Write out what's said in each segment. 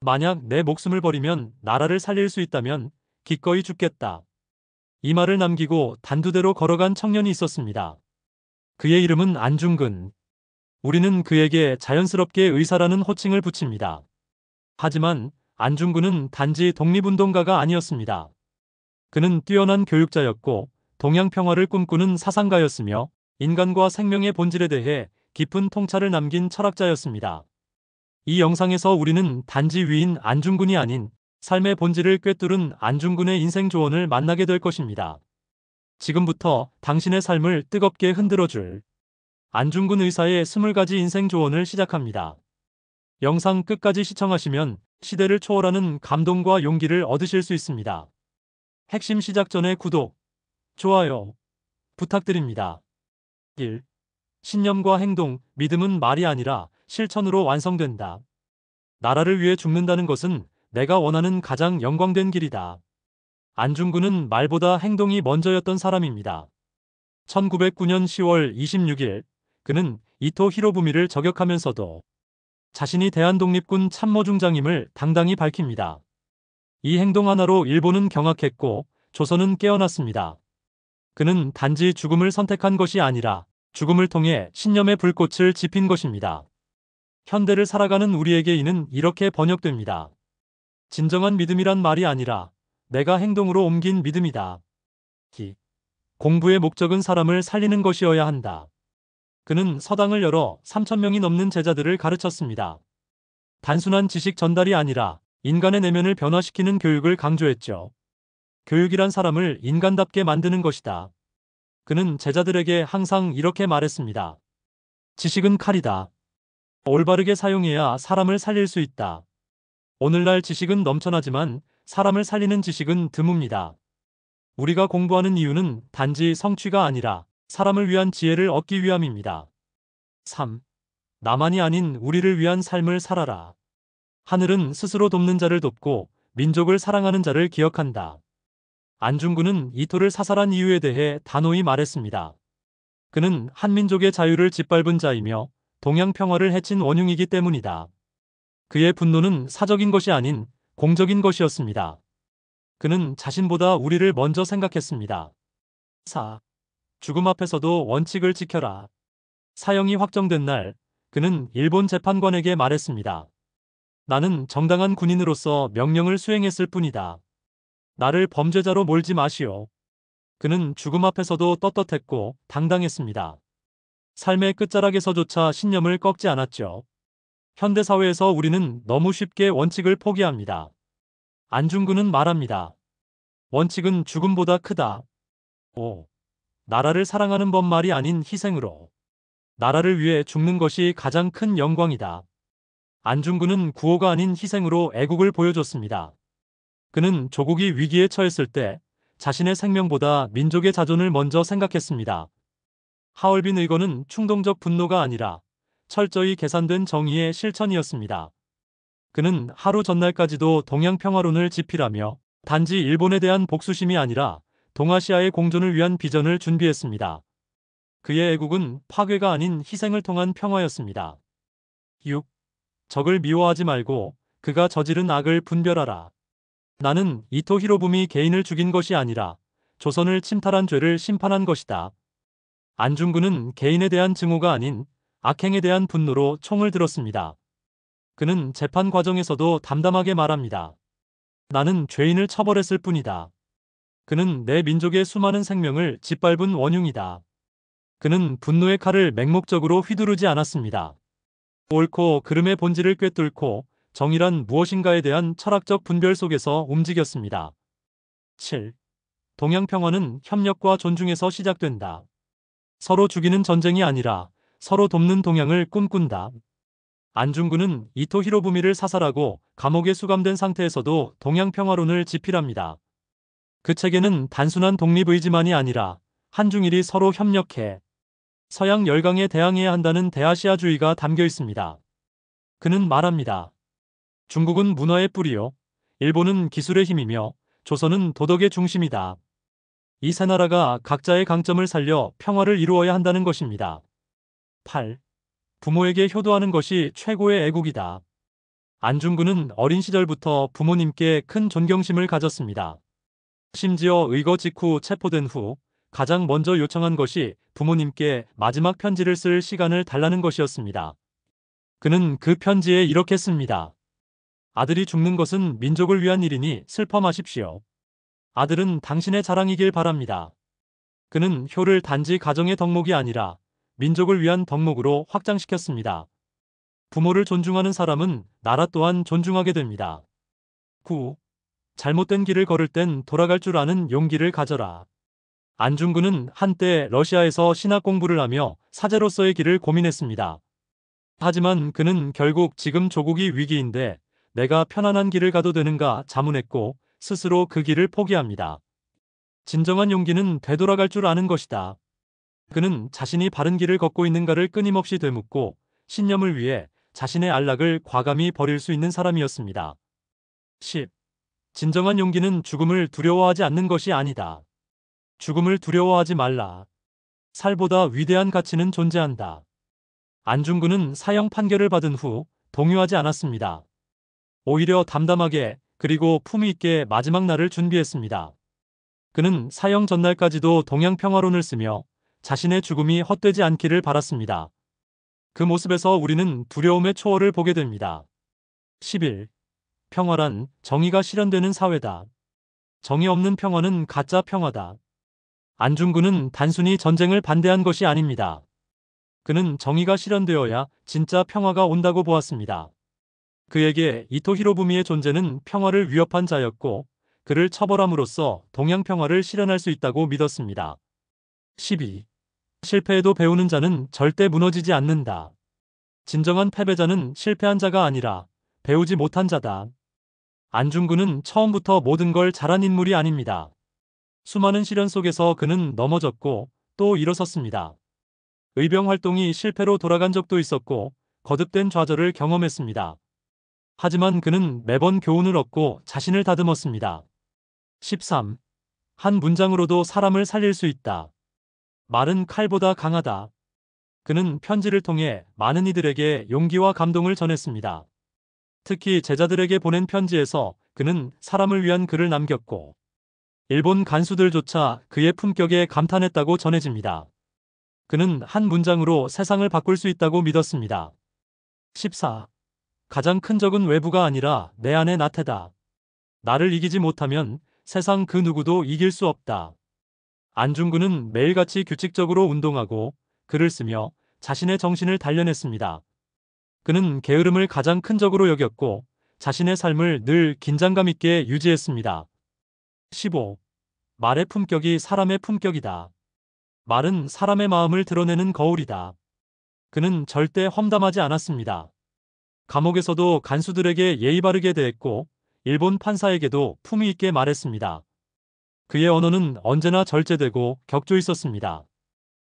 만약 내 목숨을 버리면 나라를 살릴 수 있다면 기꺼이 죽겠다. 이 말을 남기고 단두대로 걸어간 청년이 있었습니다. 그의 이름은 안중근. 우리는 그에게 자연스럽게 의사라는 호칭을 붙입니다. 하지만 안중근은 단지 독립운동가가 아니었습니다. 그는 뛰어난 교육자였고 동양 평화를 꿈꾸는 사상가였으며 인간과 생명의 본질에 대해 깊은 통찰을 남긴 철학자였습니다. 이 영상에서 우리는 단지 위인 안중근이 아닌 삶의 본질을 꿰뚫은 안중근의 인생 조언을 만나게 될 것입니다. 지금부터 당신의 삶을 뜨겁게 흔들어줄 안중근 의사의 20가지 인생 조언을 시작합니다. 영상 끝까지 시청하시면 시대를 초월하는 감동과 용기를 얻으실 수 있습니다. 핵심 시작 전에 구독, 좋아요 부탁드립니다. 1. 신념과 행동, 믿음은 말이 아니라 실천으로 완성된다. 나라를 위해 죽는다는 것은 내가 원하는 가장 영광된 길이다. 안중근은 말보다 행동이 먼저였던 사람입니다. 1909년 10월 26일 그는 이토 히로부미를 저격하면서도 자신이 대한독립군 참모중장임을 당당히 밝힙니다. 이 행동 하나로 일본은 경악했고 조선은 깨어났습니다. 그는 단지 죽음을 선택한 것이 아니라 죽음을 통해 신념의 불꽃을 지핀 것입니다. 현대를 살아가는 우리에게 이는 이렇게 번역됩니다. 진정한 믿음이란 말이 아니라 내가 행동으로 옮긴 믿음이다. 공부의 목적은 사람을 살리는 것이어야 한다. 그는 서당을 열어 3,000명이 넘는 제자들을 가르쳤습니다. 단순한 지식 전달이 아니라 인간의 내면을 변화시키는 교육을 강조했죠. 교육이란 사람을 인간답게 만드는 것이다. 그는 제자들에게 항상 이렇게 말했습니다. 지식은 칼이다. 올바르게 사용해야 사람을 살릴 수 있다. 오늘날 지식은 넘쳐나지만 사람을 살리는 지식은 드뭅니다. 우리가 공부하는 이유는 단지 성취가 아니라 사람을 위한 지혜를 얻기 위함입니다. 3. 나만이 아닌 우리를 위한 삶을 살아라. 하늘은 스스로 돕는 자를 돕고 민족을 사랑하는 자를 기억한다. 안중근은 이토를 사살한 이유에 대해 단호히 말했습니다. 그는 한민족의 자유를 짓밟은 자이며 동양 평화를 해친 원흉이기 때문이다. 그의 분노는 사적인 것이 아닌 공적인 것이었습니다. 그는 자신보다 우리를 먼저 생각했습니다. 4. 죽음 앞에서도 원칙을 지켜라. 사형이 확정된 날, 그는 일본 재판관에게 말했습니다. 나는 정당한 군인으로서 명령을 수행했을 뿐이다. 나를 범죄자로 몰지 마시오. 그는 죽음 앞에서도 떳떳했고 당당했습니다. 삶의 끝자락에서조차 신념을 꺾지 않았죠. 현대사회에서 우리는 너무 쉽게 원칙을 포기합니다. 안중근은 말합니다. 원칙은 죽음보다 크다. 5. 나라를 사랑하는 법말이 아닌 희생으로. 나라를 위해 죽는 것이 가장 큰 영광이다. 안중근은 구호가 아닌 희생으로 애국을 보여줬습니다. 그는 조국이 위기에 처했을 때 자신의 생명보다 민족의 자존을 먼저 생각했습니다. 하얼빈 의거는 충동적 분노가 아니라 철저히 계산된 정의의 실천이었습니다. 그는 하루 전날까지도 동양 평화론을 지필하며 단지 일본에 대한 복수심이 아니라 동아시아의 공존을 위한 비전을 준비했습니다. 그의 애국은 파괴가 아닌 희생을 통한 평화였습니다. 6. 적을 미워하지 말고 그가 저지른 악을 분별하라. 나는 이토 히로부미 개인을 죽인 것이 아니라 조선을 침탈한 죄를 심판한 것이다. 안중근은 개인에 대한 증오가 아닌 악행에 대한 분노로 총을 들었습니다. 그는 재판 과정에서도 담담하게 말합니다. 나는 죄인을 처벌했을 뿐이다. 그는 내 민족의 수많은 생명을 짓밟은 원흉이다. 그는 분노의 칼을 맹목적으로 휘두르지 않았습니다. 옳고 그름의 본질을 꿰뚫고 정의란 무엇인가에 대한 철학적 분별 속에서 움직였습니다. 7. 동양 평화는 협력과 존중에서 시작된다. 서로 죽이는 전쟁이 아니라 서로 돕는 동양을 꿈꾼다. 안중근은 이토 히로부미를 사살하고 감옥에 수감된 상태에서도 동양 평화론을 지필합니다. 그 책에는 단순한 독립의지만이 아니라 한중일이 서로 협력해 서양 열강에 대항해야 한다는 대아시아주의가 담겨 있습니다. 그는 말합니다. 중국은 문화의 뿌리요. 일본은 기술의 힘이며 조선은 도덕의 중심이다. 이 세 나라가 각자의 강점을 살려 평화를 이루어야 한다는 것입니다. 8. 부모에게 효도하는 것이 최고의 애국이다. 안중근은 어린 시절부터 부모님께 큰 존경심을 가졌습니다. 심지어 의거 직후 체포된 후 가장 먼저 요청한 것이 부모님께 마지막 편지를 쓸 시간을 달라는 것이었습니다. 그는 그 편지에 이렇게 씁니다. 아들이 죽는 것은 민족을 위한 일이니 슬퍼 마십시오. 아들은 당신의 자랑이길 바랍니다. 그는 효를 단지 가정의 덕목이 아니라 민족을 위한 덕목으로 확장시켰습니다. 부모를 존중하는 사람은 나라 또한 존중하게 됩니다. 9. 잘못된 길을 걸을 땐 돌아갈 줄 아는 용기를 가져라. 안중근은 한때 러시아에서 신학 공부를 하며 사제로서의 길을 고민했습니다. 하지만 그는 결국 지금 조국이 위기인데 내가 편안한 길을 가도 되는가 자문했고 스스로 그 길을 포기합니다. 진정한 용기는 되돌아갈 줄 아는 것이다. 그는 자신이 바른 길을 걷고 있는가를 끊임없이 되묻고 신념을 위해 자신의 안락을 과감히 버릴 수 있는 사람이었습니다. 10. 진정한 용기는 죽음을 두려워하지 않는 것이 아니다. 죽음을 두려워하지 말라. 살보다 위대한 가치는 존재한다. 안중근은 사형 판결을 받은 후 동요하지 않았습니다. 오히려 담담하게 그리고 품위 있게 마지막 날을 준비했습니다. 그는 사형 전날까지도 동양평화론을 쓰며 자신의 죽음이 헛되지 않기를 바랐습니다. 그 모습에서 우리는 두려움의 초월을 보게 됩니다. 11. 평화란 정의가 실현되는 사회다. 정의 없는 평화는 가짜 평화다. 안중근은 단순히 전쟁을 반대한 것이 아닙니다. 그는 정의가 실현되어야 진짜 평화가 온다고 보았습니다. 그에게 이토 히로부미의 존재는 평화를 위협한 자였고 그를 처벌함으로써 동양 평화를 실현할 수 있다고 믿었습니다. 12. 실패에도 배우는 자는 절대 무너지지 않는다. 진정한 패배자는 실패한 자가 아니라 배우지 못한 자다. 안중근은 처음부터 모든 걸 잘한 인물이 아닙니다. 수많은 시련 속에서 그는 넘어졌고 또 일어섰습니다. 의병 활동이 실패로 돌아간 적도 있었고 거듭된 좌절을 경험했습니다. 하지만 그는 매번 교훈을 얻고 자신을 다듬었습니다. 13. 한 문장으로도 사람을 살릴 수 있다. 말은 칼보다 강하다. 그는 편지를 통해 많은 이들에게 용기와 감동을 전했습니다. 특히 제자들에게 보낸 편지에서 그는 사람을 위한 글을 남겼고 일본 간수들조차 그의 품격에 감탄했다고 전해집니다. 그는 한 문장으로 세상을 바꿀 수 있다고 믿었습니다. 14. 가장 큰 적은 외부가 아니라 내 안의 나태다. 나를 이기지 못하면 세상 그 누구도 이길 수 없다. 안중근은 매일같이 규칙적으로 운동하고 글을 쓰며 자신의 정신을 단련했습니다. 그는 게으름을 가장 큰 적으로 여겼고 자신의 삶을 늘 긴장감 있게 유지했습니다. 15. 말의 품격이 사람의 품격이다. 말은 사람의 마음을 드러내는 거울이다. 그는 절대 험담하지 않았습니다. 감옥에서도 간수들에게 예의 바르게 대했고 일본 판사에게도 품위 있게 말했습니다. 그의 언어는 언제나 절제되고 격조 있었습니다.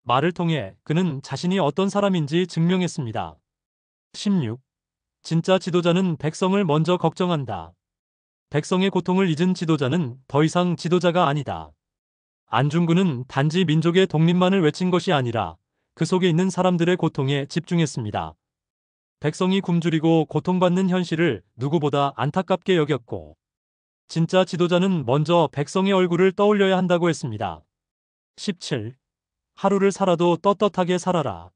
말을 통해 그는 자신이 어떤 사람인지 증명했습니다. 16. 진짜 지도자는 백성을 먼저 걱정한다. 백성의 고통을 잊은 지도자는 더 이상 지도자가 아니다. 안중근은 단지 민족의 독립만을 외친 것이 아니라 그 속에 있는 사람들의 고통에 집중했습니다. 백성이 굶주리고 고통받는 현실을 누구보다 안타깝게 여겼고 진짜 지도자는 먼저 백성의 얼굴을 떠올려야 한다고 했습니다. 17. 하루를 살아도 떳떳하게 살아라.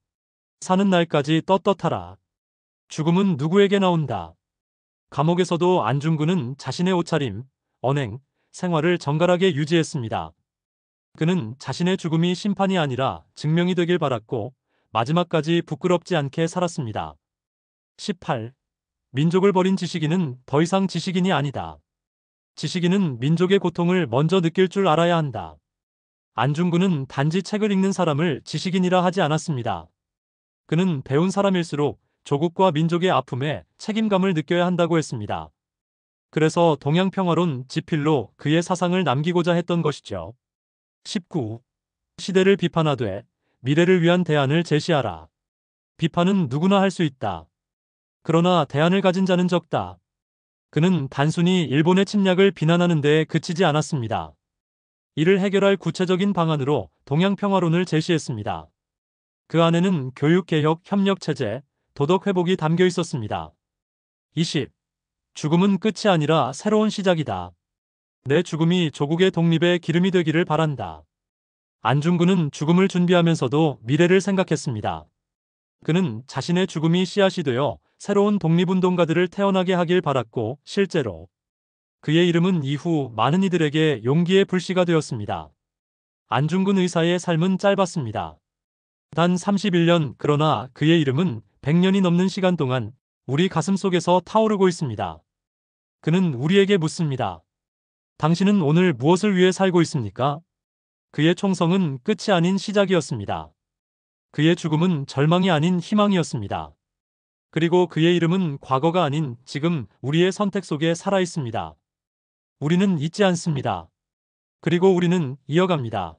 사는 날까지 떳떳하라. 죽음은 누구에게 나온다. 감옥에서도 안중근은 자신의 옷차림, 언행, 생활을 정갈하게 유지했습니다. 그는 자신의 죽음이 심판이 아니라 증명이 되길 바랐고 마지막까지 부끄럽지 않게 살았습니다. 18. 민족을 버린 지식인은 더 이상 지식인이 아니다. 지식인은 민족의 고통을 먼저 느낄 줄 알아야 한다. 안중근은 단지 책을 읽는 사람을 지식인이라 하지 않았습니다. 그는 배운 사람일수록 조국과 민족의 아픔에 책임감을 느껴야 한다고 했습니다. 그래서 동양평화론 지필로 그의 사상을 남기고자 했던 것이죠. 19. 시대를 비판하되 미래를 위한 대안을 제시하라. 비판은 누구나 할 수 있다. 그러나 대안을 가진 자는 적다. 그는 단순히 일본의 침략을 비난하는 데에 그치지 않았습니다. 이를 해결할 구체적인 방안으로 동양평화론을 제시했습니다. 그 안에는 교육개혁, 협력체제, 도덕회복이 담겨 있었습니다. 20. 죽음은 끝이 아니라 새로운 시작이다. 내 죽음이 조국의 독립의 기름이 되기를 바란다. 안중근은 죽음을 준비하면서도 미래를 생각했습니다. 그는 자신의 죽음이 씨앗이 되어 새로운 독립운동가들을 태어나게 하길 바랐고 실제로 그의 이름은 이후 많은 이들에게 용기의 불씨가 되었습니다. 안중근 의사의 삶은 짧았습니다. 단 31년, 그러나 그의 이름은 100년이 넘는 시간 동안 우리 가슴 속에서 타오르고 있습니다. 그는 우리에게 묻습니다. 당신은 오늘 무엇을 위해 살고 있습니까? 그의 총성은 끝이 아닌 시작이었습니다. 그의 죽음은 절망이 아닌 희망이었습니다. 그리고 그의 이름은 과거가 아닌 지금 우리의 선택 속에 살아 있습니다. 우리는 잊지 않습니다. 그리고 우리는 이어갑니다.